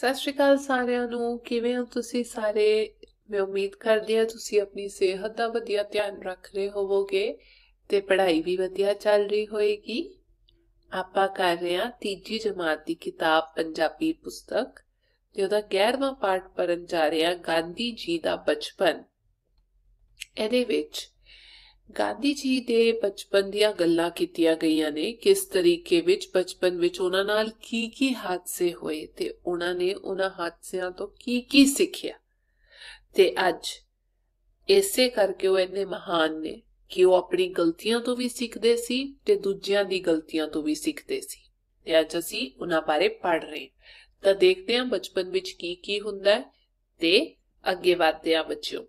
ਸਤਿ ਸ਼੍ਰੀ ਅਕਾਲ ਸਾਰਿਆਂ ਨੂੰ। ਕਿਵੇਂ ਹੋ ਤੁਸੀਂ ਸਾਰੇ? ਮੈਂ ਉਮੀਦ ਕਰਦੀ ਹਾਂ ਤੁਸੀਂ ਆਪਣੀ ਸਿਹਤ ਦਾ ਵਧੀਆ ਧਿਆਨ ਰੱਖ ਰਹੇ ਹੋਵੋਗੇ ਤੇ ਪੜ੍ਹਾਈ ਵੀ ਵਧੀਆ ਚੱਲ ਰਹੀ ਹੋਏਗੀ। ਆਪਾਂ ਕਰ ਰਹੇ ਹਾਂ ਤੀਜੀ ਜਮਾਤ ਦੀ ਕਿਤਾਬ ਪੰਜਾਬੀ ਪੁਸਤਕ ਤੇ ਉਹਦਾ 11ਵਾਂ ਪਾਠ ਪੜ੍ਹਨ ਜਾ ਰਹੇ ਹਾਂ, ਗਾਂਧੀ ਜੀ ਦਾ ਬਚਪਨ। ਇਹਦੇ ਵਿੱਚ ਗਾਂਧੀ ਜੀ ਦੇ ਬਚਪਨ ਦੀਆਂ ਗੱਲਾਂ ਕੀਤੀਆਂ ਗਈਆਂ ਨੇ, ਕਿਸ ਤਰੀਕੇ ਵਿੱਚ ਬਚਪਨ ਵਿੱਚ ਉਹਨਾਂ ਨਾਲ ਕੀ ਹਾਦਸੇ ਹੋਏ ਤੇ ਉਹਨਾਂ ਨੇ ਉਹਨਾਂ ਹਾਦਸਿਆਂ ਤੋਂ ਕੀ ਸਿੱਖਿਆ। ਤੇ ਅੱਜ ਇਸੇ ਕਰਕੇ ਉਹ ਇੰਨੇ ਮਹਾਨ ਨੇ ਕਿ ਉਹ ਆਪਣੀ ਗਲਤੀਆਂ ਤੋਂ ਵੀ ਸਿੱਖਦੇ ਸੀ ਤੇ ਦੂਜਿਆਂ ਦੀ ਗਲਤੀਆਂ ਤੋਂ ਵੀ ਸਿੱਖਦੇ ਸੀ। ਤੇ ਅੱਜ ਅਸੀਂ ਉਹਨਾਂ ਬਾਰੇ ਪੜ੍ਹ ਰਹੇ ਹਾਂ। ਤਾਂ ਦੇਖਦੇ ਹਾਂ ਬਚਪਨ ਵਿੱਚ ਕੀ ਹੁੰਦਾ ਹੈ ਤੇ ਅੱਗੇ ਵਧਦੇ ਹਾਂ ਬੱਚਿਓ।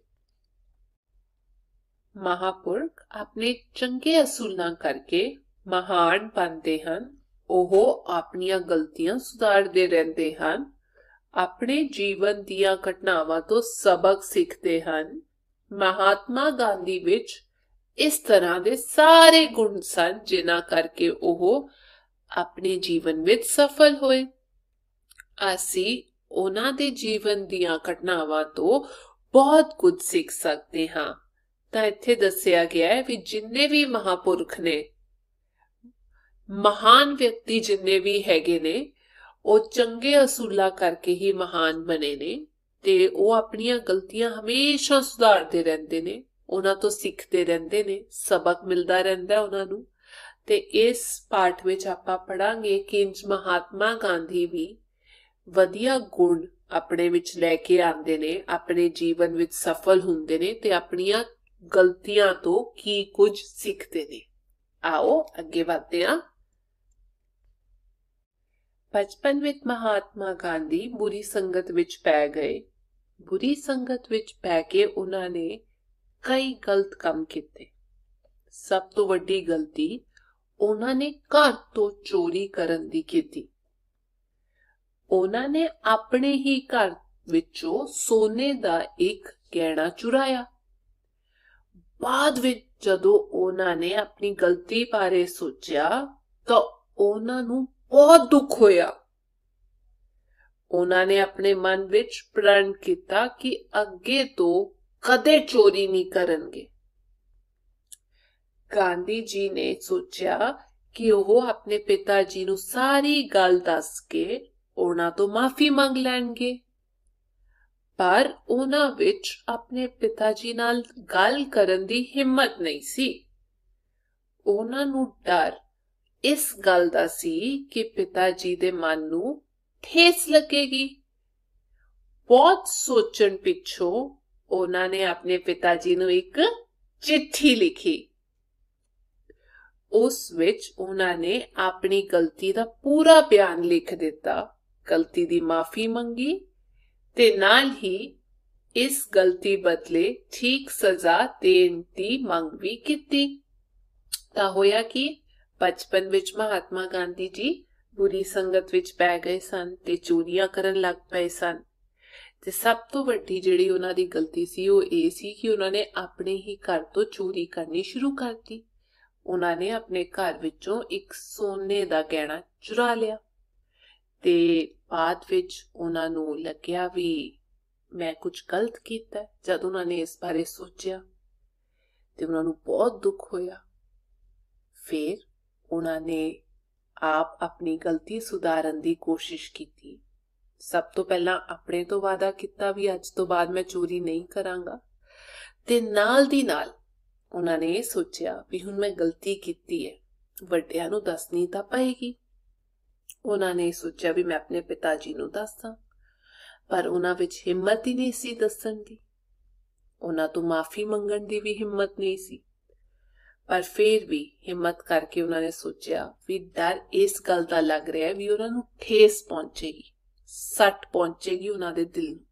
ਮਹਾਂਪੁਰਖ ਆਪਣੇ ਚੰਗੇ ਅਸੂਲਾਂ ਕਰਕੇ ਮਹਾਨ ਬਣਦੇ ਹਨ। ਉਹ ਆਪਣੀਆਂ ਗਲਤੀਆਂ ਸੁਧਾਰਦੇ ਰਹਿੰਦੇ ਹਨ, ਆਪਣੇ ਜੀਵਨ ਦੀਆਂ ਘਟਨਾਵਾਂ ਤੋਂ ਸਬਕ ਸਿੱਖਦੇ ਹਨ। ਮਹਾਤਮਾ ਗਾਂਧੀ ਵਿੱਚ ਇਸ ਤਰ੍ਹਾਂ ਦੇ ਸਾਰੇ ਗੁਣ ਸਨ ਜਿਨ੍ਹਾਂ ਕਰਕੇ ਉਹ ਆਪਣੇ ਜੀਵਨ ਵਿੱਚ ਸਫਲ ਹੋਏ। ਅਸੀਂ ਉਹਨਾਂ ਦੇ ਜੀਵਨ ਦੀਆਂ ਘਟਨਾਵਾਂ ਤੋਂ ਬਹੁਤ ਕੁਝ ਸਿੱਖ ਸਕਦੇ ਹਾਂ। ਤਾਂ ਇੱਥੇ ਦੱਸਿਆ ਗਿਆ ਹੈ ਵੀ ਜਿੰਨੇ ਵੀ ਮਹਾਂਪੁਰਖ ਨੇ, ਮਹਾਨ ਵਿਅਕਤੀ ਜਿੰਨੇ ਵੀ ਹੈਗੇ ਨੇ, ਉਹ ਚੰਗੇ ਅਸੂਲਾਂ ਕਰਕੇ ਹੀ ਮਹਾਨ ਬਣੇ ਨੇ ਤੇ ਉਹ ਆਪਣੀਆਂ ਗਲਤੀਆਂ ਹਮੇਸ਼ਾ ਸੁਧਾਰਦੇ ਰਹਿੰਦੇ ਨੇ, ਉਹਨਾਂ ਤੋਂ ਸਿੱਖਦੇ ਰਹਿੰਦੇ ਨੇ, ਸਬਕ ਮਿਲਦਾ ਰਹਿੰਦਾ ਉਹਨਾਂ ਨੂੰ। ਤੇ ਇਸ ਪਾਠ ਵਿੱਚ ਆਪਾਂ ਪੜਾਂਗੇ ਕਿ ਮਹਾਤਮਾ ਗਾਂਧੀ ਵੀ ਵਧੀਆ ਗੁਣ ਆਪਣੇ ਵਿੱਚ ਲੈ ਕੇ ਆਉਂਦੇ ਨੇ, ਆਪਣੇ ਜੀਵਨ ਵਿੱਚ ਸਫਲ ਹੁੰਦੇ ਨੇ ਤੇ ਆਪਣੀਆਂ ਗਲਤੀਆਂ ਤੋਂ ਕੀ ਕੁਝ ਸਿੱਖਦੇ ਨੇ। ਆਓ ਅੱਗੇ ਵਧਦੇ ਹਾਂ। ਬਚਪਨ ਵਿੱਚ ਮਹਾਤਮਾ ਗਾਂਧੀ ਬੁਰੀ ਸੰਗਤ ਵਿੱਚ ਪੈ ਗਏ। ਬੁਰੀ ਸੰਗਤ ਵਿੱਚ ਪੈ ਕੇ ਉਹਨਾਂ ਨੇ ਕਈ ਗਲਤ ਕੰਮ ਕੀਤੇ। ਸਭ ਤੋਂ ਵੱਡੀ ਗਲਤੀ ਉਹਨਾਂ ਨੇ ਘਰ ਤੋਂ ਚੋਰੀ ਕਰਨ ਦੀ ਕੀਤੀ। ਉਹਨਾਂ ਨੇ ਆਪਣੇ ਹੀ ਘਰ ਵਿੱਚੋਂ ਸੋਨੇ ਦਾ ਇੱਕ ਗਹਿਣਾ ਚੁਰਾਇਆ। ਬਾਅਦ ਵਿੱਚ ਜਦੋਂ ਉਹਨਾਂ ਨੇ ਆਪਣੀ ਗਲਤੀ ਬਾਰੇ ਸੋਚਿਆ ਤਾਂ ਉਹਨਾਂ ਨੂੰ ਬਹੁਤ ਦੁੱਖ ਹੋਇਆ। ਉਹਨਾਂ ਨੇ ਆਪਣੇ ਮਨ ਵਿੱਚ ਪ੍ਰਣ ਕੀਤਾ ਕਿ ਅੱਗੇ ਤੋਂ ਕਦੇ ਚੋਰੀ ਨਹੀਂ ਕਰਨਗੇ। ਗਾਂਧੀ ਜੀ ਨੇ ਸੋਚਿਆ ਕਿ ਉਹ ਆਪਣੇ ਪਿਤਾ ਜੀ ਨੂੰ ਸਾਰੀ ਗੱਲ ਦੱਸ ਕੇ ਉਹਨਾਂ ਤੋਂ ਮਾਫੀ ਮੰਗ ਲੈਣਗੇ, ਪਰ ਉਹਨਾਂ ਵਿੱਚ ਆਪਣੇ ਪਿਤਾ ਜੀ ਨਾਲ ਗੱਲ ਕਰਨ ਦੀ ਹਿੰਮਤ ਨਹੀਂ ਸੀ। ਉਹਨਾਂ ਨੂੰ ਡਰ ਇਸ ਗੱਲ ਦਾ ਸੀ ਕਿ ਪਿਤਾ ਜੀ ਦੇ ਮਨ ਨੂੰ ਠੇਸ ਲੱਗੇਗੀ। ਬਹੁਤ ਸੋਚਣ ਪਿੱਛੋਂ ਉਹਨਾਂ ਨੇ ਆਪਣੇ ਪਿਤਾ ਜੀ ਨੂੰ ਇੱਕ ਚਿੱਠੀ ਲਿਖੀ। ਉਸ ਵਿੱਚ ਉਹਨਾਂ ਨੇ ਆਪਣੀ ਗਲਤੀ ਦਾ ਪੂਰਾ ਬਿਆਨ ਲਿਖ ਦਿੱਤਾ, ਗਲਤੀ ਦੀ ਮਾਫੀ ਮੰਗੀ ਤੇ ਨਾਲ ਹੀ ਇਸ ਗਲਤੀ ਬਦਲੇ ਠੀਕ ਸਜ਼ਾ ਦੇਣ ਦੀ ਮੰਗ ਵੀ ਕੀਤੀ। ਤਾਂ ਹੋਇਆ ਕਿ ਬਚਪਨ ਵਿੱਚ ਮਹਾਤਮਾ ਗਾਂਧੀ ਜੀ ਬੁਰੀ ਸੰਗਤ ਵਿੱਚ ਪੈ ਗਏ ਸਨ ਤੇ ਚੋਰੀਆਂ ਕਰਨ ਲੱਗ ਪਏ ਸਨ। ਤੇ ਸਭ ਤੋਂ ਵੱਡੀ ਜਿਹੜੀ ਉਹਨਾਂ ਦੀ ਗਲਤੀ ਸੀ ਉਹ ਇਹ ਸੀ ਕਿ ਉਹਨਾਂ ਨੇ ਆਪਣੇ ਹੀ ਘਰ ਤੋਂ ਚੋਰੀ ਕਰਨੀ ਸ਼ੁਰੂ ਕਰਤੀ। ਉਹਨਾਂ ਨੇ ਆਪਣੇ ਘਰ ਵਿੱਚੋਂ ਇੱਕ ਸੋਨੇ ਦਾ ਗਹਿਣਾ ਚੁਰਾ ਲਿਆ ਤੇ ਬਾਅਦ ਵਿੱਚ ਉਹਨਾਂ ਨੂੰ ਲੱਗਿਆ ਵੀ ਮੈਂ ਕੁਝ ਗਲਤ ਕੀਤਾ। ਜਦ ਉਹਨਾਂ ਨੇ ਇਸ ਬਾਰੇ ਸੋਚਿਆ ਤੇ ਉਹਨਾਂ ਨੂੰ ਬਹੁਤ ਦੁੱਖ ਹੋਇਆ। ਫਿਰ ਉਹਨਾਂ ਨੇ ਆਪ ਆਪਣੀ ਗਲਤੀ ਸੁਧਾਰਨ ਦੀ ਕੋਸ਼ਿਸ਼ ਕੀਤੀ। ਸਭ ਤੋਂ ਪਹਿਲਾਂ ਆਪਣੇ ਤੋਂ ਵਾਅਦਾ ਕੀਤਾ ਵੀ ਅੱਜ ਤੋਂ ਬਾਅਦ ਮੈਂ ਚੋਰੀ ਨਹੀਂ ਕਰਾਂਗਾ, ਤੇ ਨਾਲ ਦੀ ਨਾਲ ਉਹਨਾਂ ਨੇ ਇਹ ਸੋਚਿਆ ਵੀ ਹੁਣ ਮੈਂ ਗਲਤੀ ਕੀਤੀ ਹੈ, ਵੱਡਿਆਂ ਨੂੰ ਦੱਸਣੀ ਤਾਂ ਪਏਗੀ। ਉਹਨਾਂ ਨੇ ਸੋਚਿਆ ਵੀ ਮੈਂ ਆਪਣੇ ਪਿਤਾ ਜੀ ਨੂੰ ਦੱਸਾਂ, ਪਰ ਉਹਨਾਂ ਵਿੱਚ ਹਿੰਮਤ ਹੀ ਨਹੀਂ ਸੀ ਦੱਸਣ ਦੀ। ਉਹਨਾਂ ਤੋਂ ਮਾਫੀ ਮੰਗਣ ਦੀ ਵੀ ਹਿੰਮਤ ਨਹੀਂ ਸੀ। ਪਰ ਫਿਰ ਵੀ ਹਿੰਮਤ ਕਰਕੇ ਉਹਨਾਂ ਨੇ ਸੋਚਿਆ ਵੀ ਡਰ ਇਸ ਗੱਲ ਦਾ ਲੱਗ ਰਿਹਾ ਵੀ ਉਹਨਾਂ ਨੂੰ ਠੇਸ ਪਹੁੰਚੇਗੀ, ਸੱਟ ਪਹੁੰਚੇਗੀ ਉਹਨਾਂ ਦੇ ਦਿਲ ਨੂੰ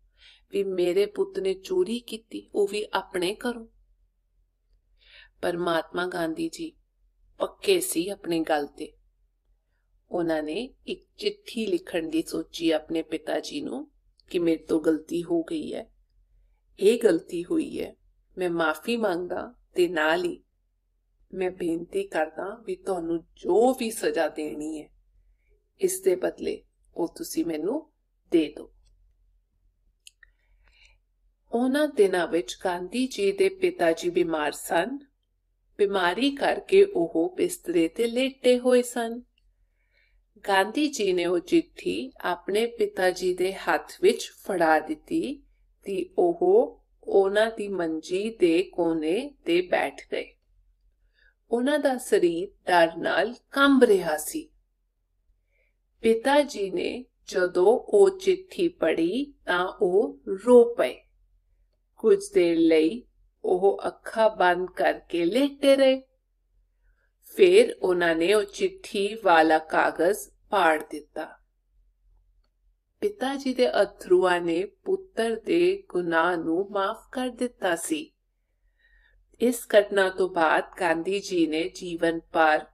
ਵੀ ਮੇਰੇ ਪੁੱਤ ਨੇ ਚੋਰੀ ਕੀਤੀ, ਉਹ ਵੀ ਆਪਣੇ ਘਰੋਂ। ਪਰ ਮਹਾਤਮਾ ਗਾਂਧੀ ਜੀ ਪੱਕੇ ਸੀ ਆਪਣੀ ਗੱਲ ਤੇ। ਉਹਨਾਂ ਨੇ ਇੱਕ ਚਿੱਠੀ ਲਿਖਣ ਦੀ ਸੋਚੀ ਆਪਣੇ ਪਿਤਾ ਜੀ ਨੂੰ ਕਿ ਮੇਰੇ ਤੋਂ ਗਲਤੀ ਹੋ ਗਈ ਹੈ, ਇਹ ਗਲਤੀ ਹੋਈ ਹੈ, ਮੈਂ ਮਾਫੀ ਮੰਗਦਾ ਤੇ ਨਾਲ ਹੀ ਮੈਂ ਬੇਨਤੀ ਕਰਦਾ ਵੀ ਤੁਹਾਨੂੰ ਜੋ ਵੀ ਸਜ਼ਾ ਦੇਣੀ ਹੈ ਇਸ ਦੇ ਬਦਲੇ ਉਹ ਤੁਸੀਂ ਮੈਨੂੰ ਦੇ ਦਿਓ। ਉਹਨਾਂ ਦਿਨਾਂ ਵਿੱਚ ਗਾਂਧੀ ਜੀ ਦੇ ਪਿਤਾ ਜੀ ਬਿਮਾਰ ਸਨ। ਬਿਮਾਰੀ ਕਰਕੇ ਉਹ ਬਿਸਤਰੇ ਤੇ ਲੇਟੇ ਹੋਏ ਸਨ। ਗਾਂਧੀ ਜੀ ਨੇ ਉਹ ਚਿੱਠੀ ਆਪਣੇ ਪਿਤਾ ਜੀ ਦੇ ਹੱਥ ਵਿੱਚ ਫੜਾ ਦਿੱਤੀ ਤੇ ਉਹ ਉਹਨਾਂ ਦੀ ਮੰਜੀ ਦੇ ਕੋਨੇ ਤੇ ਬੈਠ ਗਏ। ਉਹਨਾਂ ਦਾ ਸਰੀਰ ਡਰ ਨਾਲ ਕੰਬ ਰਿਹਾ ਸੀ। ਪਿਤਾ ਜੀ ਨੇ ਜਦੋਂ ਉਹ ਚਿੱਠੀ ਪੜ੍ਹੀ ਤਾਂ ਉਹ ਰੋ ਪਏ। ਕੁਝ ਦੇਰ ਲਈ ਉਹ ਅੱਖਾਂ ਬੰਦ ਕਰਕੇ ਲੇਟੇ ਰਹੇ। ਫਿਰ ਉਹਨਾਂ ਨੇ ਉਹ ਚਿੱਠੀ ਵਾਲਾ ਕਾਗਜ਼ ਪਾੜ ਦਿੱਤਾ। ਪਿਤਾ ਜੀ ਦੇ ਅਥਰੂਆਂ ਨੇ ਪੁੱਤਰ ਦੇ ਗੁਨਾਹ ਨੂੰ ਮਾਫ ਕਰ ਦਿੱਤਾ ਸੀ। ਇਸ ਘਟਨਾ ਤੋਂ ਬਾਅਦ ਗਾਂਧੀ ਜੀ ਨੇ ਜੀਵਨ ਭਰ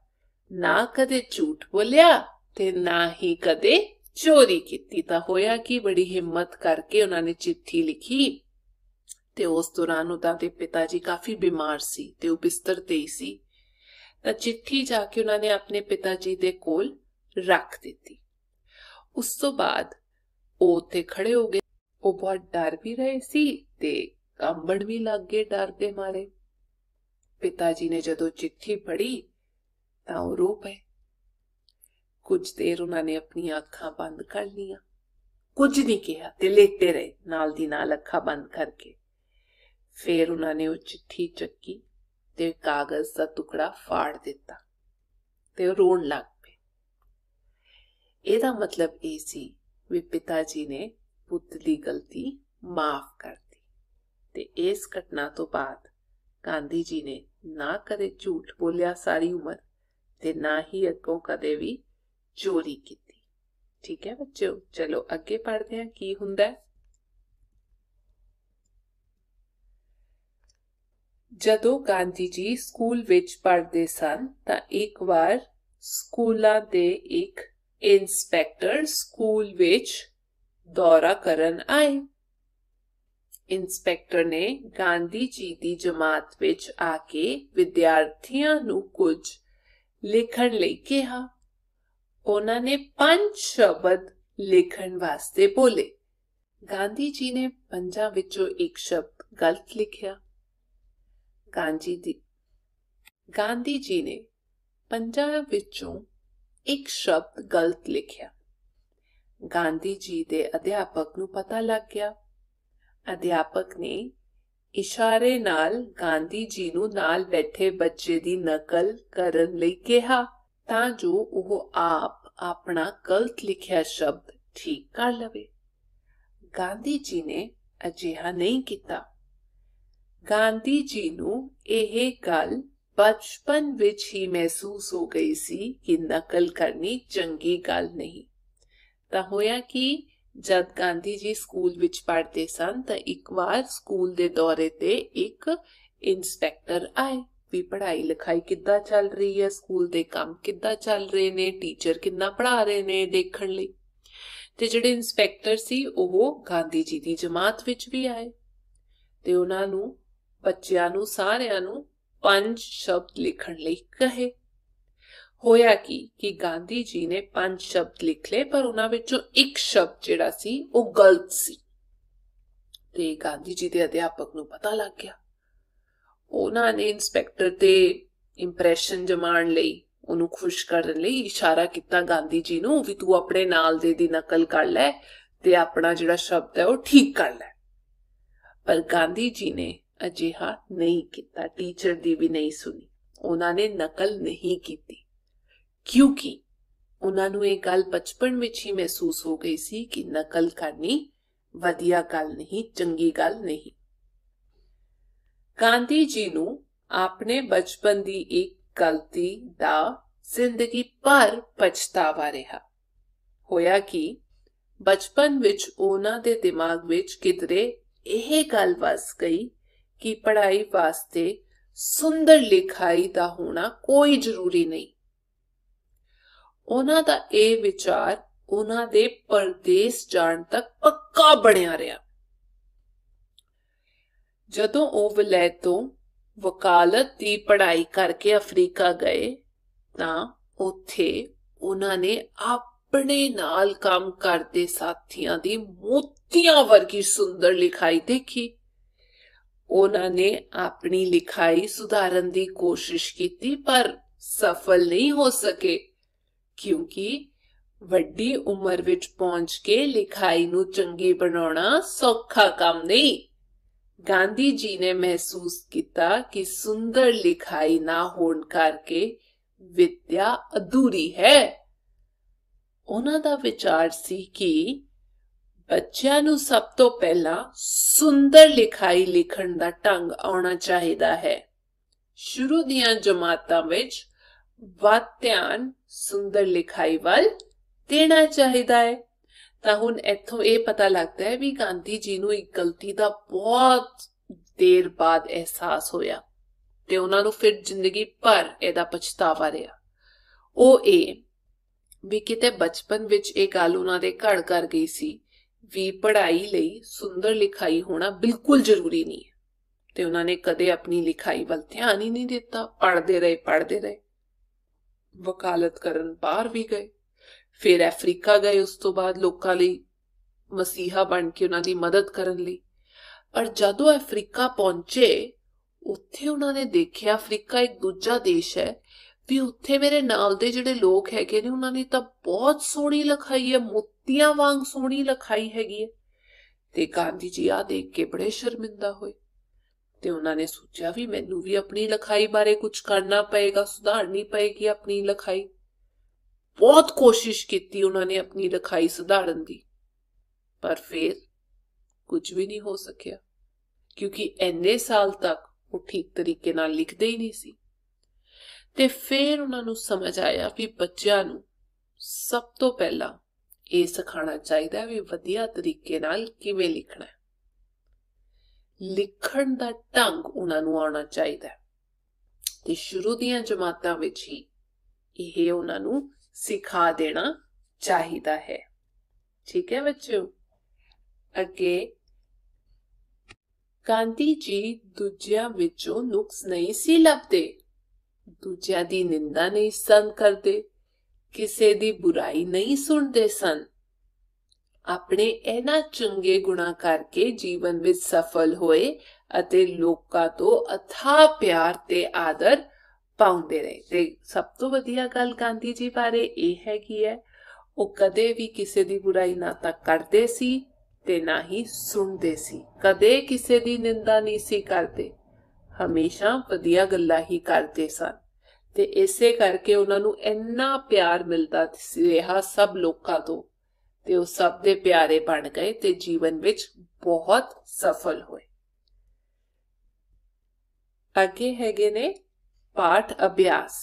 ਨਾ ਕਦੇ ਝੂਠ ਬੋਲਿਆ ਤੇ ਨਾ ਹੀ ਕਦੇ ਚੋਰੀ ਕੀਤੀ। ਤਾਂ ਹੋਇਆ ਕਿ ਬੜੀ ਹਿੰਮਤ ਕਰਕੇ ਉਹਨਾਂ ਨੇ ਚਿੱਠੀ ਲਿਖੀ ਤੇ ਉਸ ਦੌਰਾਨ ਉਹਨਾਂ ਦੇ ਪਿਤਾ ਜੀ ਕਾਫੀ ਬਿਮਾਰ ਸੀ ਤੇ ਉਹ ਬਿਸਤਰ ਤੇ ਹੀ ਸੀ। ਤਾਂ ਚਿੱਠੀ ਜਾ ਕੇ ਉਹਨਾਂ ਨੇ ਆਪਣੇ ਪਿਤਾ ਜੀ ਦੇ ਕੋਲ ਰੱਖ ਦਿੱਤੀ। ਉਸ ਤੋਂ ਬਾਅਦ ਉਹ ਉੱਥੇ ਖੜੇ ਹੋ ਗਏ। ਉਹ ਬਹੁਤ ਡਰ ਵੀ ਰਹੇ ਸੀ ਤੇ ਕੰਬਣ ਵੀ ਲੱਗ ਗਏ ਡਰ ਦੇ ਮਾਰੇ। ਪਿਤਾ ਜੀ ਨੇ ਜਦੋਂ ਚਿੱਠੀ ਪੜ੍ਹੀ ਤਾਂ ਉਹ ਰੋ ਪਏ। ਕੁਝ ਦੇਰ ਉਹਨਾਂ ਨੇ ਆਪਣੀਆਂ ਅੱਖਾਂ ਬੰਦ ਕਰ ਲਈਆਂ, ਕੁਝ ਨਹੀਂ ਕਿਹਾ ਤੇ ਲੇਟੇ ਰਹੇ ਨਾਲ ਦੀ ਨਾਲ ਅੱਖਾਂ ਬੰਦ ਕਰਕੇ। ਫਿਰ ਉਹਨਾਂ ਨੇ ਉਹ ਚਿੱਠੀ ਚੱਕੀ ਤੇ ਕਾਗਜ਼ ਦਾ ਟੁਕੜਾ ਫਾੜ ਦਿੱਤਾ ਤੇ ਉਹ ਰੋਣ ਲੱਗ ਪਏ। ਇਹਦਾ ਮਤਲਬ ਇਹ ਸੀ ਵੀ ਪਿਤਾ ਜੀ ਨੇ ਪੁੱਤ ਦੀ ਗਲਤੀ ਮਾਫ ਕਰਤੀ। ਤੇ ਇਸ ਘਟਨਾ ਤੋਂ ਬਾਅਦ ਗਾਂਧੀ ਜੀ ਨੇ ਨਾ ਕਦੇ ਝੂਠ ਬੋਲਿਆ ਸਾਰੀ ਉਮਰ ਤੇ ਨਾ ਹੀ ਅੱਗੋਂ ਕਦੇ ਵੀ ਚੋਰੀ ਕੀਤੀ। ਠੀਕ ਹੈ ਬੱਚਿਓ, ਚਲੋ ਅੱਗੇ ਪੜ੍ਹਦੇ ਹਾਂ ਕੀ ਹੁੰਦਾ ਹੈ। ਜਦੋਂ ਗਾਂਧੀ ਜੀ ਸਕੂਲ ਵਿੱਚ ਪੜ੍ਹਦੇ ਸਨ ਤਾਂ ਇੱਕ ਵਾਰ ਸਕੂਲਾਂ ਦੇ ਇੱਕ ਇੰਸਪੈਕਟਰ ਸਕੂਲ ਵਿੱਚ ਦੌਰਾ ਕਰਨ ਆਏ। ਇੰਸਪੈਕਟਰ ਨੇ ਗਾਂਧੀ ਜੀ ਦੀ ਜਮਾਤ ਵਿੱਚ ਆ ਕੇ ਵਿਦਿਆਰਥੀਆਂ ਨੂੰ ਕੁਝ ਲਿਖਣ ਲਈ ਕਿਹਾ। ਉਹਨਾਂ ਨੇ 5 ਸ਼ਬਦ ਲਿਖਣ ਵਾਸਤੇ ਬੋਲੇ। ਗਾਂਧੀ ਜੀ ਨੇ 5 ਵਿੱਚੋਂ ਇੱਕ ਸ਼ਬਦ ਗਲਤ ਲਿਖਿਆ। ਗਾਂਧੀ ਜੀ ਨੇ 5 ਵਿੱਚੋਂ ਇੱਕ ਸ਼ਬਦ ਗਲਤ ਲਿਖਿਆ। ਗਾਂਧੀ ਜੀ ਦੇ ਅਧਿਆਪਕ ਨੂੰ ਪਤਾ ਲੱਗ ਗਿਆ। ਅਧਿਆਪਕ ਨੇ ਇਸ਼ਾਰੇ ਨਾਲ ਗਾਂਧੀ ਜੀ ਨੂੰ ਨਾਲ ਬੈਠੇ ਬੱਚੇ ਦੀ ਨਕਲ ਕਰਨ ਲਈ ਕਿਹਾ ਤਾਂ ਜੋ ਉਹ ਆਪ ਆਪਣਾ ਗਲਤ ਲਿਖਿਆ ਸ਼ਬਦ ਠੀਕ ਕਰ ਲਵੇ। ਗਾਂਧੀ ਜੀ ਨੇ ਅਜਿਹਾ ਨਹੀਂ ਕੀਤਾ। ਗਾਂਧੀ ਜੀ ਨੂੰ ਇਹ ਗੱਲ ਬਚਪਨ ਵਿੱਚ ਹੀ ਮਹਿਸੂਸ ਹੋ ਗਈ ਸੀ ਕਿ ਨਕਲ ਕਰਨੀ ਚੰਗੀ ਗੱਲ ਨਹੀਂ। ਤਾਂ ਹੋਇਆ ਕਿ ਜਦ ਗਾਂਧੀ ਜੀ ਸਕੂਲ ਵਿੱਚ ਪੜ੍ਹਦੇ ਸਨ ਤਾਂ ਇੱਕ ਵਾਰ ਸਕੂਲ ਦੇ ਦੌਰੇ ਤੇ ਇੱਕ ਇੰਸਪੈਕਟਰ ਆਏ ਵੀ ਪੜ੍ਹਾਈ ਲਿਖਾਈ ਕਿੱਦਾਂ ਚੱਲ ਰਹੀ ਹੈ, ਸਕੂਲ ਦੇ ਕੰਮ ਕਿੱਦਾਂ ਚੱਲ ਰਹੇ ਨੇ, ਟੀਚਰ ਕਿੰਨਾ ਪੜ੍ਹਾ ਰਹੇ ਨੇ ਦੇਖਣ ਲਈ। ਤੇ ਜਿਹੜੇ ਇੰਸਪੈਕਟਰ ਸੀ ਉਹ ਗਾਂਧੀ ਜੀ ਦੀ ਜਮਾਤ ਵਿੱਚ ਵੀ ਆਏ ਤੇ ਉਹਨਾਂ ਨੂੰ ਬੱਚਿਆਂ ਨੂੰ ਸਾਰਿਆਂ ਨੂੰ 5 ਸ਼ਬਦ ਲਿਖਣ ਲਈ ਕਹੇ। ਹੋਇਆ ਕਿ ਗਾਂਧੀ ਜੀ ਨੇ 5 ਸ਼ਬਦ ਲਿਖ ਲਏ ਪਰ ਉਹਨਾਂ ਵਿੱਚੋਂ ਇੱਕ ਸ਼ਬਦ ਜਿਹੜਾ ਸੀ ਉਹ ਗਲਤ ਸੀ ਤੇ ਗਾਂਧੀ ਜੀ ਦੇ ਅਧਿਆਪਕ ਨੂੰ ਪਤਾ ਲੱਗ ਗਿਆ। ਉਹਨਾਂ ਨੇ ਇੰਸਪੈਕਟਰ ਤੇ ਇੰਪ੍ਰੈਸ਼ਨ ਜਮਾਉਣ ਲਈ, ਉਹਨੂੰ ਖੁਸ਼ ਕਰਨ ਲਈ ਇਸ਼ਾਰਾ ਕੀਤਾ ਗਾਂਧੀ ਜੀ ਨੂੰ ਵੀ ਤੂੰ ਆਪਣੇ ਨਾਲ ਦੇ ਦੀ ਨਕਲ ਕਰ ਲੈ ਤੇ ਆਪਣਾ ਜਿਹੜਾ ਸ਼ਬਦ ਹੈ ਉਹ ਠੀਕ ਕਰ ਲੈ। ਪਰ ਗਾਂਧੀ ਜੀ ਨੇ ਅਜਿਹਾ ਨਹੀਂ ਕੀਤਾ, ਟੀਚਰ ਦੀ ਵੀ ਨਹੀਂ ਸੁਣੀ। ਉਹਨਾਂ ਨੇ ਨਕਲ ਨਹੀਂ ਕੀਤੀ ਕਿਉਂਕਿ ਉਹਨਾਂ ਨੂੰ ਇਹ ਗੱਲ ਬਚਪਨ ਵਿੱਚ ਹੀ ਮਹਿਸੂਸ ਹੋ ਗਈ ਸੀ ਕਿ ਨਕਲ ਕਰਨੀ ਵਧੀਆ ਗੱਲ ਨਹੀਂ, ਚੰਗੀ ਗੱਲ ਨਹੀਂ। ਗਾਂਧੀ ਜੀ ਨੂੰ ਆਪਣੇ ਬਚਪਨ ਦੀ ਇੱਕ ਗਲਤੀ ਦਾ ਜ਼ਿੰਦਗੀ ਭਰ ਪਛਤਾਵਾ ਰਿਹਾ। ਹੋਇਆ ਕਿ ਬਚਪਨ ਵਿੱਚ ਉਹਨਾਂ ਦੇ ਦਿਮਾਗ ਵਿੱਚ ਕਿਧਰੇ ਇਹ ਗੱਲ ਵਸ ਗਈ ਕਿ ਪੜ੍ਹਾਈ ਵਾਸਤੇ ਸੁੰਦਰ ਲਿਖਾਈ ਦਾ ਹੋਣਾ ਕੋਈ ਜ਼ਰੂਰੀ ਨਹੀਂ। ਉਹਨਾਂ ਦਾ ਇਹ ਵਿਚਾਰ ਉਹਨਾਂ ਦੇ ਪਰਦੇਸ ਜਾਣ ਤੱਕ ਪੱਕਾ ਬਣਿਆ ਰਿਹਾ। ਜਦੋਂ ਉਹ ਵਲੈਤ ਤੋਂ ਵਕਾਲਤ ਦੀ ਪੜ੍ਹਾਈ ਕਰਕੇ ਅਫਰੀਕਾ ਗਏ ਤਾਂ ਉੱਥੇ ਉਹਨਾਂ ਨੇ ਆਪਣੇ ਨਾਲ ਕੰਮ ਕਰਦੇ ਸਾਥੀਆਂ ਦੀ ਮੋਤੀਆਂ ਵਰਗੀ ਸੁੰਦਰ ਲਿਖਾਈ ਦੇਖੀ। ਉਹਨਾਂ ਨੇ ਆਪਣੀ ਲਿਖਾਈ ਸੁਧਾਰਨ ਦੀ ਕੋਸ਼ਿਸ਼ ਕੀਤੀ ਪਰ ਸਫਲ ਨਹੀਂ ਹੋ ਸਕੇ, ਕਿਉਂਕਿ ਵੱਡੀ ਉਮਰ ਵਿੱਚ ਪਹੁੰਚ ਕੇ ਲਿਖਾਈ ਨੂੰ ਚੰਗੀ ਬਣਾਉਣਾ ਸੌਖਾ ਕੰਮ ਨਹੀਂ। ਗਾਂਧੀ ਜੀ ਨੇ ਮਹਿਸੂਸ ਕੀਤਾ ਕਿ ਸੁੰਦਰ ਲਿਖਾਈ ਨਾ ਹੋਣ ਕਰਕੇ ਵਿਦਿਆ ਅਧੂਰੀ ਹੈ। ਉਹਨਾਂ ਦਾ ਵਿਚਾਰ ਸੀ ਕਿ ਬੱਚਿਆਂ ਨੂੰ ਸਭ ਤੋਂ ਪਹਿਲਾਂ ਸੁੰਦਰ ਲਿਖਾਈ ਲਿਖਣ ਦਾ ਢੰਗ ਆਉਣਾ ਚਾਹੀਦਾ ਹੈ। ਸ਼ੁਰੂ ਦੀਆਂ ਜਮਾਤਾਂ ਵਿੱਚ ਵੱਧ ਧਿਆਨ ਸੁੰਦਰ ਲਿਖਾਈ ਵੱਲ ਦੇਣਾ ਚਾਹੀਦਾ ਹੈ। ਤਾਂ ਹੁਣ ਇੱਥੋਂ ਇਹ ਪਤਾ ਲੱਗਦਾ ਹੈ ਵੀ ਗਾਂਧੀ ਜੀ ਨੂੰ ਇੱਕ ਗਲਤੀ ਦਾ ਬਹੁਤ ਦੇਰ ਬਾਅਦ ਅਹਿਸਾਸ ਹੋਇਆ ਤੇ ਉਹਨਾਂ ਨੂੰ ਫਿਰ ਜ਼ਿੰਦਗੀ ਭਰ ਇਹਦਾ ਪਛਤਾਵਾ ਰਿਹਾ। ਉਹ ਇਹ ਵੀ ਕਿਤੇ ਬਚਪਨ ਵਿੱਚ ਇਹ ਗੱਲ ਉਹਨਾਂ ਦੇ ਘੜ ਕਰ ਗਈ ਸੀ ਵੀ ਪੜ੍ਹਾਈ ਲਈ ਸੁੰਦਰ ਲਿਖਾਈ ਹੋਣਾ ਬਿਲਕੁਲ ਜ਼ਰੂਰੀ ਨਹੀਂ ਹੈ, ਤੇ ਉਹਨਾਂ ਨੇ ਕਦੇ ਆਪਣੀ ਲਿਖਾਈ ਵੱਲ ਧਿਆਨ ਹੀ ਨਹੀਂ ਦਿੱਤਾ। ਪੜ੍ਹਦੇ ਰਹੇ। ਵਕਾਲਤ ਕਰਨ ਬਾਹਰ ਵੀ ਗਏ, ਫਿਰ ਅਫਰੀਕਾ ਗਏ, ਉਸ ਤੋਂ ਬਾਅਦ ਲੋਕਾਂ ਲਈ ਮਸੀਹਾ ਬਣ ਕੇ ਉਹਨਾਂ ਦੀ ਮਦਦ ਕਰਨ ਲਈ। ਪਰ ਜਦੋਂ ਅਫਰੀਕਾ ਪਹੁੰਚੇ, ਉੱਥੇ ਉਹਨਾਂ ਨੇ ਦੇਖਿਆ ਅਫਰੀਕਾ ਇੱਕ ਦੂਜਾ ਦੇਸ਼ ਹੈ ਵੀ ਉੱਥੇ ਮੇਰੇ ਨਾਲ ਦੇ ਜਿਹੜੇ ਲੋਕ ਹੈਗੇ ਨੇ ਉਹਨਾਂ ਨੇ ਤਾਂ ਬਹੁਤ ਸੋਹਣੀ ਲਿਖਾਈ ਹੈ, ਮੋਤੀਆਂ ਵਾਂਗ ਸੋਹਣੀ ਲਿਖਾਈ ਹੈਗੀ ਹੈ। ਤੇ ਗਾਂਧੀ ਜੀ ਆ ਦੇਖ ਕੇ ਬੜੇ ਸ਼ਰਮਿੰਦਾ ਹੋਏ ਤੇ ਉਹਨਾਂ ਨੇ ਸੋਚਿਆ ਵੀ ਮੈਨੂੰ ਵੀ ਆਪਣੀ ਲਿਖਾਈ ਬਾਰੇ ਕੁਝ ਕਰਨਾ ਪਏਗਾ, ਸੁਧਾਰਨੀ ਪਏਗੀ ਆਪਣੀ ਲਿਖਾਈ। ਬਹੁਤ ਕੋਸ਼ਿਸ਼ ਕੀਤੀ ਉਹਨਾਂ ਨੇ ਆਪਣੀ ਲਿਖਾਈ ਸੁਧਾਰਨ ਦੀ, ਪਰ ਫਿਰ ਕੁਝ ਵੀ ਨਹੀਂ ਹੋ ਸਕਿਆ, ਕਿਉਂਕਿ ਇੰਨੇ ਸਾਲ ਤੱਕ ਉਹ ਠੀਕ ਤਰੀਕੇ ਨਾਲ ਲਿਖਦੇ ਹੀ ਨਹੀਂ ਸੀ। ਤੇ ਫਿਰ ਉਹਨਾਂ ਨੂੰ ਸਮਝ ਆਇਆ ਵੀ ਬੱਚਿਆਂ ਨੂੰ ਸਭ ਤੋਂ ਪਹਿਲਾਂ ਇਹ ਸਿਖਾਉਣਾ ਚਾਹੀਦਾ ਵੀ ਵਧੀਆ ਤਰੀਕੇ ਨਾਲ ਕਿਵੇਂ ਲਿਖਣਾ ਹੈ। ਲਿਖਣ ਦਾ ਢੰਗ ਉਹਨਾਂ ਨੂੰ ਆਉਣਾ ਚਾਹੀਦਾ ਹੈ ਤੇ ਸ਼ੁਰੂ ਦੀਆਂ ਜਮਾਤਾਂ ਵਿੱਚ ਹੀ ਇਹ ਉਹਨਾਂ ਨੂੰ ਸਿਖਾ ਦੇਣਾ ਚਾਹੀਦਾ ਹੈ। ਠੀਕ ਹੈ ਬੱਚਿਓ। ਅੱਗੇ ਗਾਂਧੀ ਜੀ ਦੂਜਿਆਂ ਵਿੱਚੋਂ ਨੁਕਸ ਨਹੀਂ ਸੀ ਲੱਭਦੇ, ਦੂਜਿਆਂ ਦੀ ਨਿੰਦਾ ਨਹੀਂ ਸਨ ਕਰਦੇ, ਕਿਸੇ ਦੀ ਬੁਰਾਈ ਨਹੀਂ ਸੁਣਦੇ ਸਨ। ਆਪਣੇ ਇਹਨਾਂ ਚੰਗੇ ਗੁਣਾਂ ਕਰਕੇ ਜੀਵਨ ਵਿੱਚ ਸਫਲ ਹੋਏ ਅਤੇ ਲੋਕਾਂ ਤੋਂ ਅਥਾਹ ਪਿਆਰ ਤੇ ਆਦਰ ਪਾਉਂਦੇ ਰਹੇ। ਤੇ ਸਭ ਤੋਂ ਵਧੀਆ ਗੱਲ ਗਾਂਧੀ ਜੀ ਬਾਰੇ ਇਹ ਹੈਗੀ ਹੈ, ਉਹ ਕਦੇ ਵੀ ਕਿਸੇ ਦੀ ਬੁਰਾਈ ਨਾ ਤਾਂ ਕਰਦੇ ਸੀ ਤੇ ਨਾ ਹੀ ਸੁਣਦੇ ਸੀ। ਕਦੇ ਕਿਸੇ ਦੀ ਨਿੰਦਾ ਨਹੀਂ ਸੀ ਕਰਦੇ, ਹਮੇਸ਼ਾ ਵਧੀਆ ਗੱਲਾਂ ਹੀ ਕਰਦੇ ਸਨ। ਤੇ ਇਸੇ ਕਰਕੇ ਉਹਨਾਂ ਨੂੰ ਇੰਨਾ ਪਿਆਰ ਮਿਲਦਾ ਰਿਹਾ ਸਭ ਲੋਕਾਂ ਤੋਂ, ਤੇ ਉਹ ਸਭ ਦੇ ਪਿਆਰੇ ਬਣ ਗਏ ਤੇ ਜੀਵਨ ਵਿੱਚ ਬਹੁਤ ਸਫਲ ਹੋਏ। ਅੱਗੇ ਹੈਗੇ ਨੇ ਪਾਠ ਅਭਿਆਸ।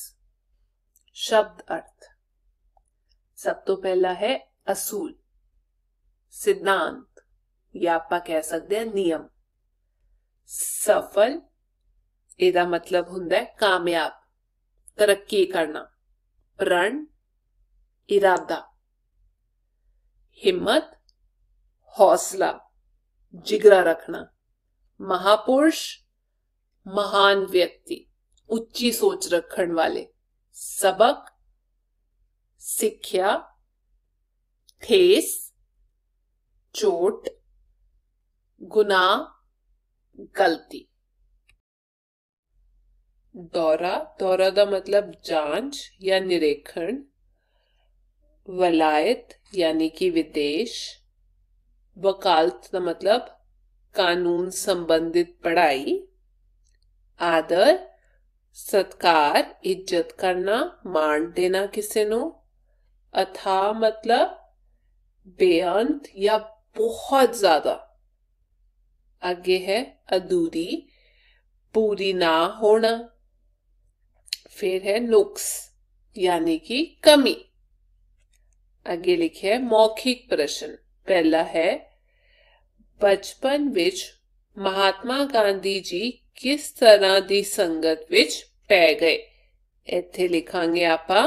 ਸ਼ਬਦ ਅਰਥ। ਸਭ ਤੋਂ ਪਹਿਲਾ ਹੈ ਅਸੂਲ, ਸਿਧਾਂਤ ਜਾਂ ਆਪਾਂ ਕਹਿ ਸਕਦੇ ਹਾਂ ਨਿਯਮ। ਸਫਲ ਇਹਦਾ ਮਤਲਬ ਹੁੰਦਾ ਹੈ ਕਾਮਯਾਬ, ਤਰੱਕੀ ਕਰਨਾ। ਪ੍ਰਣ ਇਰਾਦਾ, ਹਿੰਮਤ ਹੌਸਲਾ, ਜਿਗਰਾ ਰੱਖਣਾ। ਮਹਾਪੁਰਸ਼ ਮਹਾਨ ਵਿਅਕਤੀ, ਉੱਚੀ ਸੋਚ ਰੱਖਣ ਵਾਲੇ। ਸਬਕ ਸਿੱਖਿਆ, ਠੇਸ ਚੋਟ, ਗੁਨਾਹ ਗਲਤੀ। ਦੌਰਾ, ਦੌਰਾ ਦਾ ਮਤਲਬ ਜਾਂਚ ਜਾਂ ਨਿਰੀਖਣ। ਵਲਾਇਤ यानी कि विदेश। वकालत का मतलब कानून संबंधित पढ़ाई। आदर सत्कार, इज्जत करना, मान देना किसी नो। अथा मतलब बेअंत या बहुत ज्यादा। आगे है अधूरी, पूरी ना होना। फिर है नुक्स यानी कि कमी। आगे लिखे है मौखिक प्रश्न। पहला है बचपन विच महात्मा गांधी जी किस तरह दी संगत विच पै गए। इत्थे लिखांगे आपां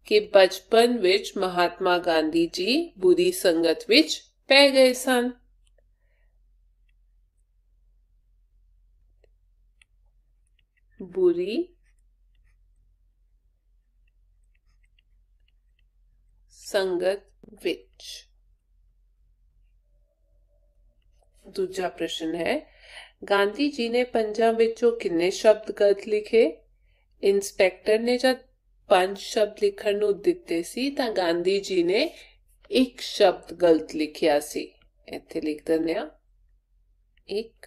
कि बचपन विच महात्मा गांधी जी बुरी संगत विच पै गए सन। बुरी ਸੰਗਤ ਵਿੱਚ। ਦੂਜਾ ਪ੍ਰਸ਼ਨ ਹੈ, ਗਾਂਧੀ ਜੀ ਨੇ ਪੰਜਾਂ ਵਿੱਚੋਂ ਕਿੰਨੇ ਸ਼ਬਦ ਗਲਤ ਲਿਖੇ? ਇੰਸਪੈਕਟਰ ਨੇ ਜਦ 5 ਸ਼ਬਦ ਲਿਖਣ ਨੂੰ ਦਿੱਤੇ ਸੀ ਤਾਂ ਗਾਂਧੀ ਜੀ ਨੇ ਇੱਕ ਸ਼ਬਦ ਗਲਤ ਲਿਖਿਆ ਸੀ। ਇੱਥੇ ਲਿਖ ਦਿੰਦੇ ਆ, ਇੱਕ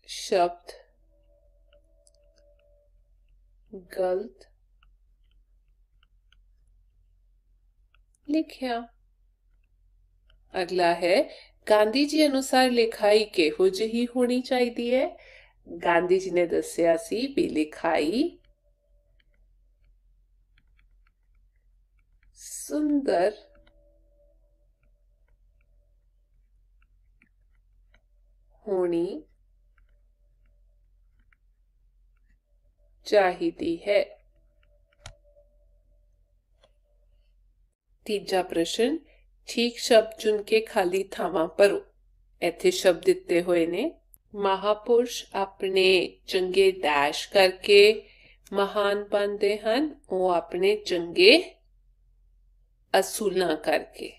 ਸ਼ਬਦ ਗਲਤ ਲਿਖਿਆ। ਅਗਲਾ ਹੈ, ਗਾਂਧੀ ਜੀ ਅਨੁਸਾਰ ਲਿਖਾਈ ਕਿਹੋ ਜਿਹੀ ਹੋਣੀ ਚਾਹੀਦੀ ਹੈ? ਗਾਂਧੀ ਜੀ ਨੇ ਦੱਸਿਆ ਸੀ ਵੀ ਲਿਖਾਈ ਸੁੰਦਰ ਹੋਣੀ ਚਾਹੀਦੀ ਹੈ। ਤੀਜਾ ਪ੍ਰਸ਼ਨ, ਠੀਕ ਸ਼ਬਦ ਚੁਣ ਕੇ ਖਾਲੀ ਥਾਵਾਂ ਭਰੋ। ਇੱਥੇ ਸ਼ਬਦ ਦਿੱਤੇ ਹੋਏ ਨੇ, ਮਹਾਪੁਰਸ਼ ਆਪਣੇ ਚੰਗੇ ਡੈਸ਼ ਕਰਕੇ ਮਹਾਨ ਬਣਦੇ ਹਨ, ਉਹ ਆਪਣੇ ਚੰਗੇ ਅਸੂਲਾਂ ਕਰਕੇ।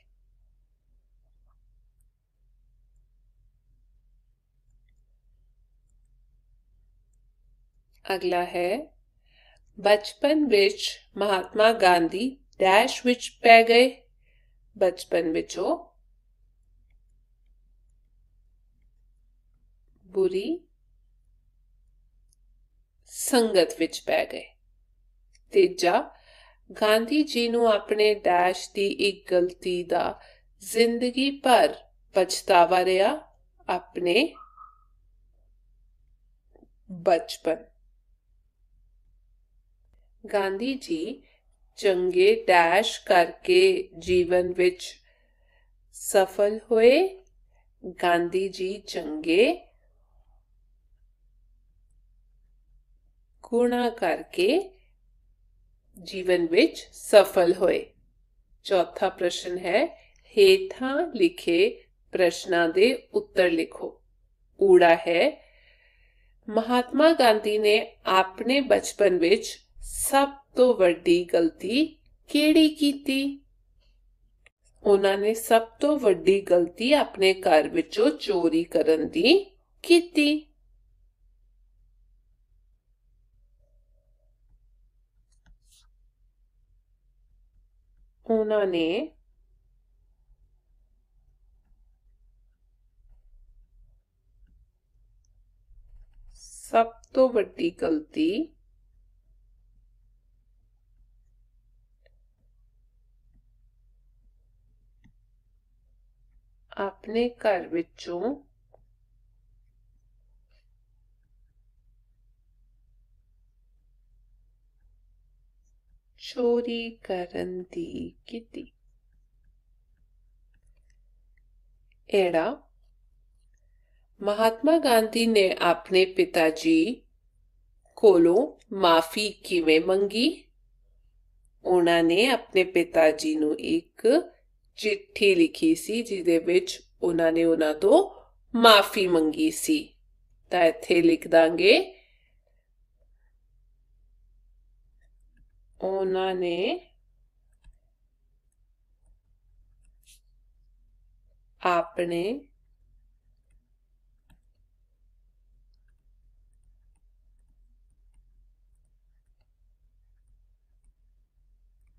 ਅਗਲਾ ਹੈ, ਬਚਪਨ ਵਿੱਚ ਮਹਾਤਮਾ ਗਾਂਧੀ ਡੈਸ਼ ਵਿੱਚ ਪੈ ਗਏ। ਬਚਪਨ ਵਿੱਚ ਉਹ ਬੁਰੀ ਸੰਗਤ ਵਿੱਚ ਪੈ ਗਏ। ਤੀਜਾ, ਗਾਂਧੀ ਜੀ ਨੂੰ ਆਪਣੇ ਡੈਸ਼ ਦੀ ਇੱਕ ਗਲਤੀ ਦਾ ਜ਼ਿੰਦਗੀ ਭਰ ਪਛਤਾਵਾ ਰਿਹਾ। ਆਪਣੇ ਬਚਪਨ। ਗਾਂਧੀ ਜੀ ਚੰਗੇ ਡੈਸ਼ ਕਰਕੇ ਜੀਵਨ ਵਿੱਚ ਸਫਲ ਹੋਏ। ਗਾਂਧੀ ਜੀ ਚੰਗੇ ਗੁਣਾਂ ਕਰਕੇ ਜੀਵਨ ਵਿੱਚ ਸਫਲ ਹੋਏ। ਚੌਥਾ ਪ੍ਰਸ਼ਨ ਹੈ, ਹੇਠਾਂ ਲਿਖੇ ਪ੍ਰਸ਼ਨਾਂ ਦੇ ਉੱਤਰ ਲਿਖੋ। ਊੜਾ ਹੈ, ਮਹਾਤਮਾ ਗਾਂਧੀ ਨੇ ਆਪਣੇ ਬਚਪਨ ਵਿੱਚ ਸਭ ਤੋਂ ਵੱਡੀ ਗਲਤੀ ਕਿਹੜੀ ਕੀਤੀ? ਉਹਨਾਂ ਨੇ ਸਭ ਤੋਂ ਵੱਡੀ ਗਲਤੀ ਆਪਣੇ ਘਰ ਵਿੱਚੋਂ ਚੋਰੀ ਕਰਨ ਦੀ ਕੀਤੀ। ਉਹਨਾਂ ਨੇ ਸਭ ਤੋਂ ਵੱਡੀ ਗਲਤੀ ਆਪਣੇ ਘਰ ਵਿੱਚੋਂ ਚੋਰੀ ਕਰਨ ਦੀ ਕੀਤੀ। एड़ा, महात्मा गांधी ने अपने पिताजी कोलों माफी किवें मंगी? उन्होंने अपने पिताजी नूं एक चिट्ठी लिखी सी जिहदे विच उन्होंने उन्हां तों माफी मंगी सी। तां इत्थे लिख दांगे उन्होंने अपने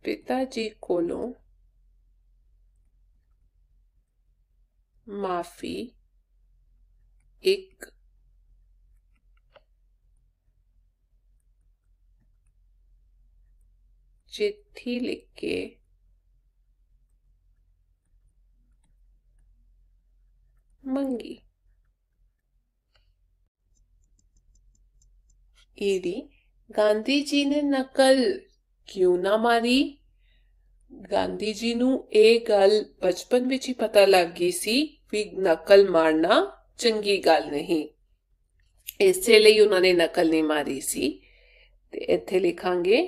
पिताजी कोलों माफी एक चिट्ठी लिख के मंगी। ईडी, गांधी जी ने नकल क्यों ना मारी? गांधी जी नूं ਇਹ ਗੱਲ बचपन विच ही पता लग गई सी भी नकल मारना चंगी गल नहीं, इसे ਲਈ उन्होंने नकल नहीं मारी सी। ते इत्थे लिखांगे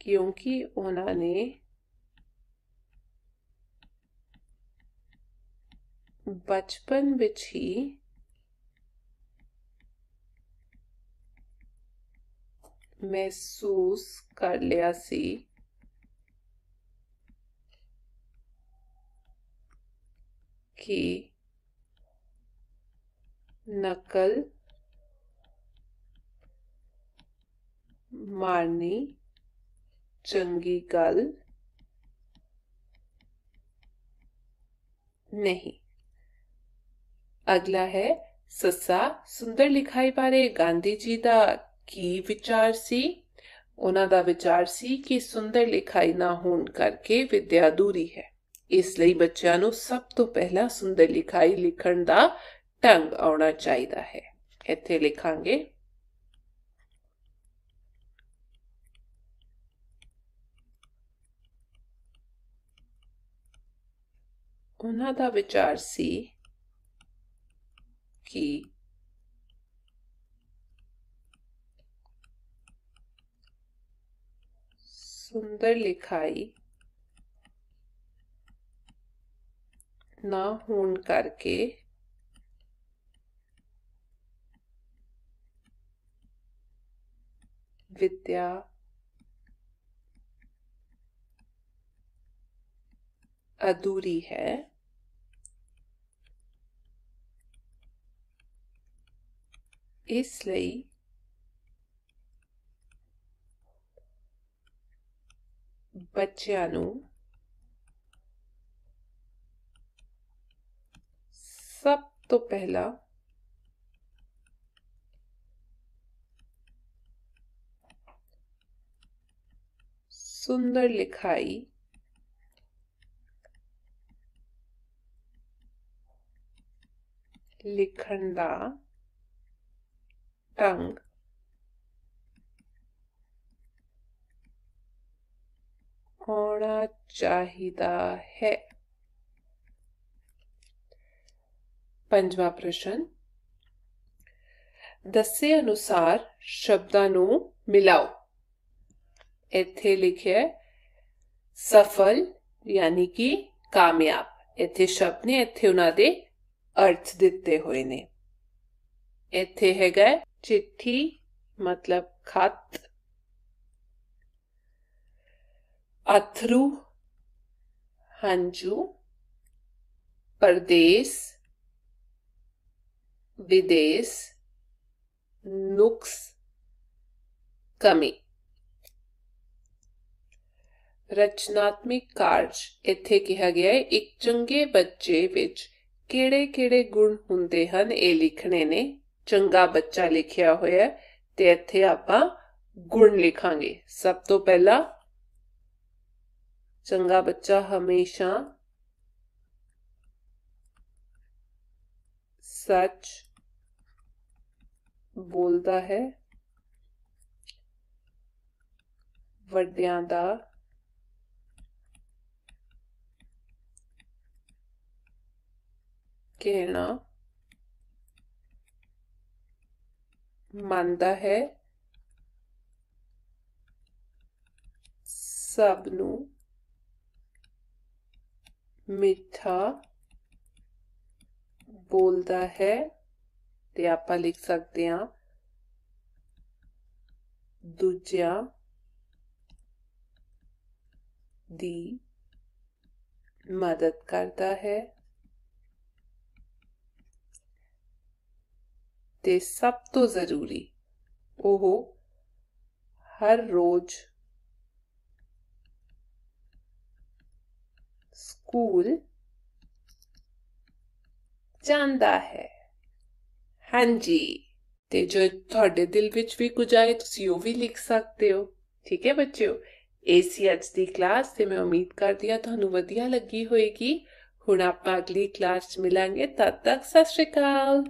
क्योंकि उन्होंने बचपन विच ही महसूस कर लिया सी कि नकल मारनी चंगी गल नहीं। अगला है सस्सा सुंदर लिखाई बारे गांधी जी दा की विचार सी। उन्हां दा विचार सी कि सुंदर लिखाई ना होण करके विद्या अधूरी है, इसलिए बच्चों नूं सब तो पहला सुंदर लिखाई लिखण दा ढंग आउणा चाहिदा है। इत्थे लिखांगे उन्हां दा विचार सी कि सुंदर लिखाई ना होण करके विद्या अधूरी है। इसलिए बच्चों नूं सब तो पहला सुंदर लिखाई लिखण दा ढंग आउणा चाहिदा है। पंजवा प्रश्न दस्से अनुसार शब्दां नूं मिलाओ। इत्थे लिखे सफल यानी कि कामयाब। इत्थे शब्द ने इत्थे उन्हां दे अर्थ दिते हुए ने। इत्थे हैगा चिट्ठी मतलब खत, अथरू हंजू, परदेस विदेश, नुक्स कमी। रचनात्मक कार्य इत्थे कहा गया है एक चंगे बच्चे विच किहड़े किहड़े गुण हुंदे हन ये लिखने ने। चंगा बच्चा लिखिया होया ते इत्थे आपां गुण लिखांगे। सब तो पहला चंगा बच्चा हमेशा सच बोलता है, वड्डियां दा कहना मानता है, सब नू मिठा बोलता है। ते आपां लिख सकते हैं दूजियां दी मदद करता है ते सब तो जरूरी ओह हर रोज स्कूल जांदा है। हाँ जी, ते जो तुहाडे दिल विच भी कुछ आए तुसीं ओह भी लिख सकते हो। ठीक है बच्चों, एसी अज दी क्लास ते मैं उम्मीद करदी हां तुहानूं वधिया लगी होएगी। हुण आपां अगली क्लास च मिलांगे, तद तक सत श्री अकाल।